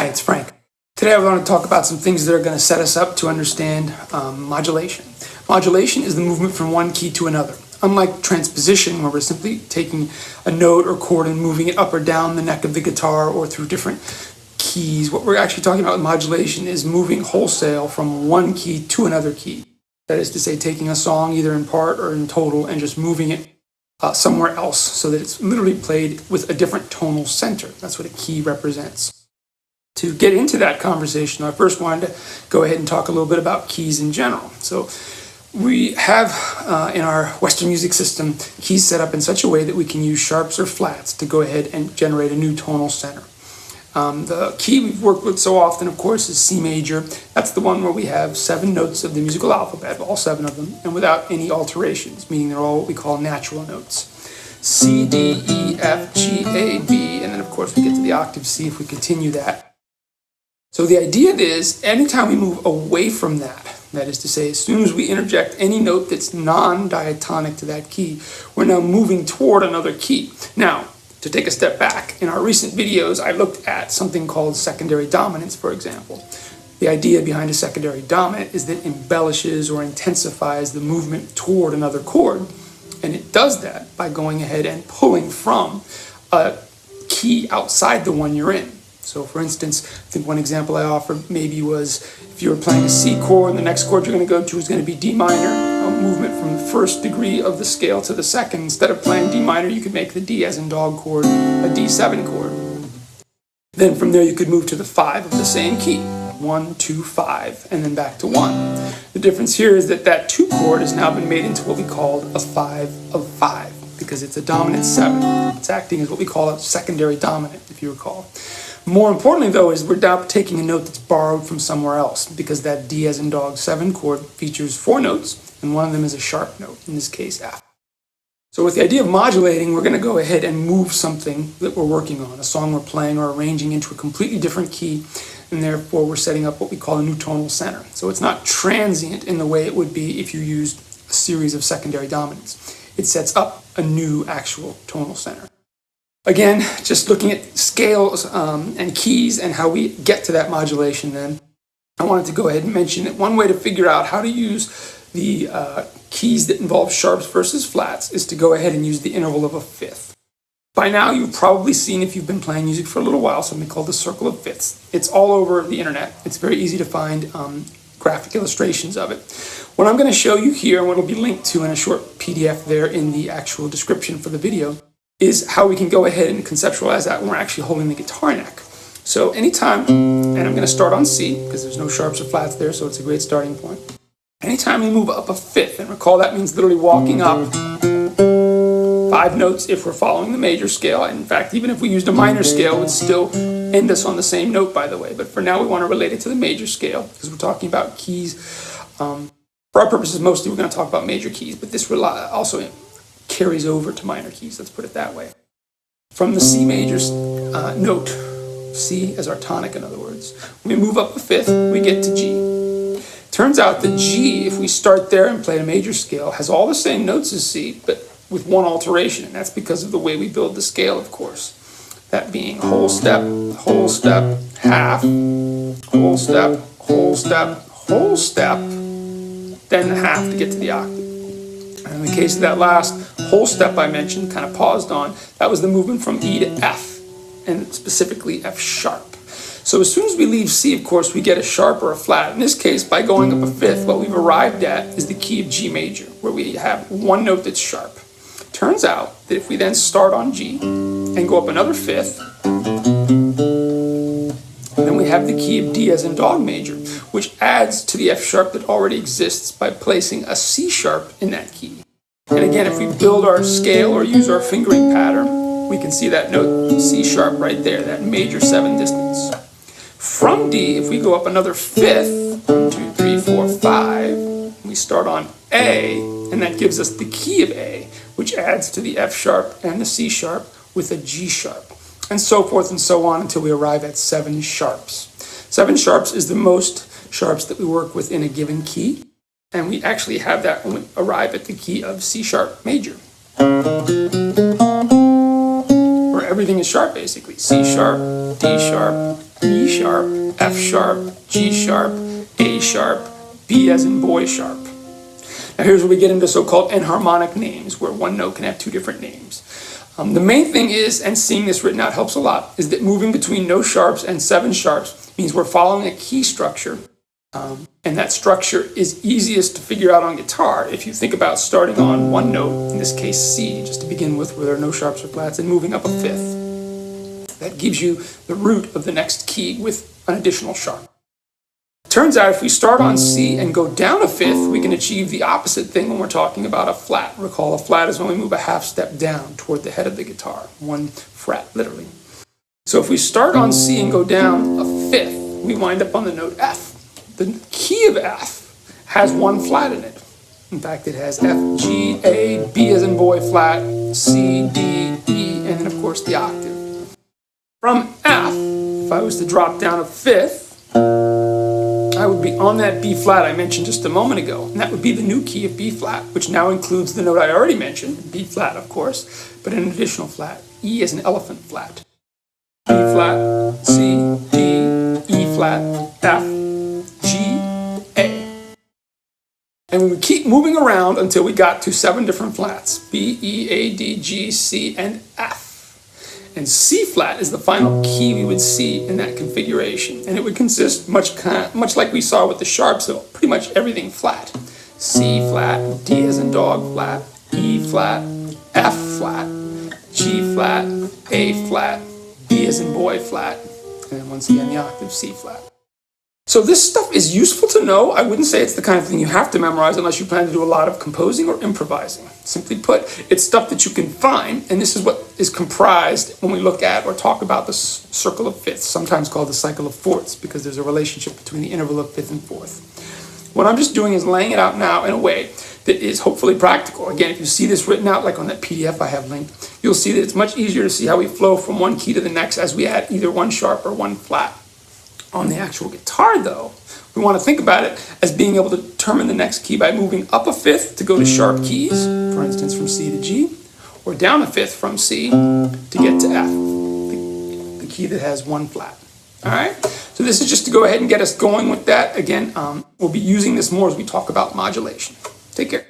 it's Frank. Today I want to talk about some things that are going to set us up to understand modulation. Modulation is the movement from one key to another. Unlike transposition, where we're simply taking a note or chord and moving it up or down the neck of the guitar or through different keys, what we're actually talking about with modulation is moving wholesale from one key to another key. That is to say, taking a song either in part or in total and just moving it somewhere else so that it's literally played with a different tonal center. That's what a key represents. To get into that conversation, I first wanted to go ahead and talk a little bit about keys in general. So we have in our Western music system keys set up in such a way that we can use sharps or flats to go ahead and generate a new tonal center. The key we've worked with so often, of course, is C major. That's the one where we have 7 notes of the musical alphabet, all 7 of them, and without any alterations, meaning they're all what we call natural notes. C, D, E, F, G, A, B, and then of course we get to the octave C if we continue that. So the idea is, anytime we move away from that, that is to say, as soon as we interject any note that's non-diatonic to that key, we're now moving toward another key. Now, to take a step back, in our recent videos, I looked at something called secondary dominance, for example. The idea behind a secondary dominant is that it embellishes or intensifies the movement toward another chord, and it does that by going ahead and pulling from a key outside the one you're in. So for instance, I think one example I offered maybe was if you were playing a C chord and the next chord you're going to go to is going to be D minor, a movement from the first degree of the scale to the second. Instead of playing D minor, you could make the D as in dog chord a D7 chord. Then from there you could move to the 5 of the same key. 1, 2, 5, and then back to 1. The difference here is that that 2 chord has now been made into what we call a 5 of 5 because it's a dominant 7. It's acting as what we call a secondary dominant, if you recall. More importantly, though, is we're now taking a note that's borrowed from somewhere else because that D as in dog 7 chord features 4 notes, and one of them is a sharp note, in this case F. So with the idea of modulating, we're going to go ahead and move something that we're working on, a song we're playing or arranging into a completely different key, and therefore we're setting up what we call a new tonal center. So it's not transient in the way it would be if you used a series of secondary dominants. It sets up a new actual tonal center. Again, just looking at scales and keys and how we get to that modulation then, I wanted to go ahead and mention that one way to figure out how to use the keys that involve sharps versus flats is to go ahead and use the interval of a fifth. By now, you've probably seen, if you've been playing music for a little while, something called the circle of fifths. It's all over the internet. It's very easy to find graphic illustrations of it. What I'm going to show you here, and what will be linked to in a short PDF there in the actual description for the video, is how we can go ahead and conceptualize that when we're actually holding the guitar neck. So anytime, and I'm going to start on C, because there's no sharps or flats there, so it's a great starting point. Anytime we move up a fifth, and recall that means literally walking up 5 notes if we're following the major scale. In fact, even if we used a minor scale, it would still end us on the same note, by the way. But for now, we want to relate it to the major scale, because we're talking about keys. For our purposes, mostly we're going to talk about major keys, but this also carries over to minor keys, let's put it that way. From the C major note, C as our tonic in other words, when we move up a fifth, we get to G. Turns out that G, if we start there and play a major scale, has all the same notes as C, but with one alteration, and that's because of the way we build the scale, of course. That being whole step, half, whole step, whole step, whole step, then half to get to the octave. And in the case of that last whole step I mentioned, kind of paused on, that was the movement from E to F, and specifically F sharp. So as soon as we leave C, of course, we get a sharp or a flat. In this case, by going up a fifth, what we've arrived at is the key of G major, where we have one note that's sharp. Turns out that if we then start on G and go up another fifth, then we have the key of D as in dog major, which adds to the F sharp that already exists by placing a C sharp in that key. And again, if we build our scale or use our fingering pattern, we can see that note C sharp right there, that major 7 distance. From D, if we go up another fifth, 1, 2, 3, 4, 5, we start on A, and that gives us the key of A, which adds to the F sharp and the C sharp with a G sharp, and so forth and so on until we arrive at 7 sharps. 7 sharps is the most sharps that we work with in a given key, and we actually have that when we arrive at the key of C sharp major, where everything is sharp basically. C sharp, D sharp, E sharp, F sharp, G sharp, A sharp, B as in boy sharp. Now here's where we get into so-called enharmonic names, where one note can have two different names. The main thing is, and seeing this written out helps a lot, is that moving between no sharps and seven sharps means we're following a key structure. And that structure is easiest to figure out on guitar if you think about starting on one note, in this case C, just to begin with, where there are no sharps or flats, and moving up a fifth. That gives you the root of the next key with an additional sharp. Turns out if we start on C and go down a fifth, we can achieve the opposite thing when we're talking about a flat. Recall, a flat is when we move a half step down toward the head of the guitar, one fret, literally. So if we start on C and go down a fifth, we wind up on the note F. The key of F has one flat in it. In fact, it has F, G, A, B as in boy flat, C, D, E, and then of course the octave. From F, if I was to drop down a fifth, I would be on that B flat I mentioned just a moment ago, and that would be the new key of B flat, which now includes the note I already mentioned, B flat of course, but an additional flat, E as an elephant flat. B flat, C, D, E flat, F, G, A. And we would keep moving around until we got to 7 different flats, B, E, A, D, G, C, and F. And C flat is the final key we would see in that configuration. And it would consist much like we saw with the sharps, of pretty much everything flat. C flat, D as in dog flat, E flat, F flat, G flat, A flat, B as in boy flat, and then once again the octave C flat. So this stuff is useful to know. I wouldn't say it's the kind of thing you have to memorize unless you plan to do a lot of composing or improvising. Simply put, it's stuff that you can find, and this is what is comprised when we look at or talk about the circle of fifths, sometimes called the cycle of fourths, because there's a relationship between the interval of fifth and fourth. What I'm just doing is laying it out now in a way that is hopefully practical. Again, if you see this written out, like on that PDF I have linked, you'll see that it's much easier to see how we flow from one key to the next as we add either one sharp or one flat. On the actual guitar, though, we want to think about it as being able to determine the next key by moving up a fifth to go to sharp keys, for instance from C to G, or down a fifth from C to get to F, the key that has one flat. All right? So this is just to go ahead and get us going with that. Again, we'll be using this more as we talk about modulation. Take care.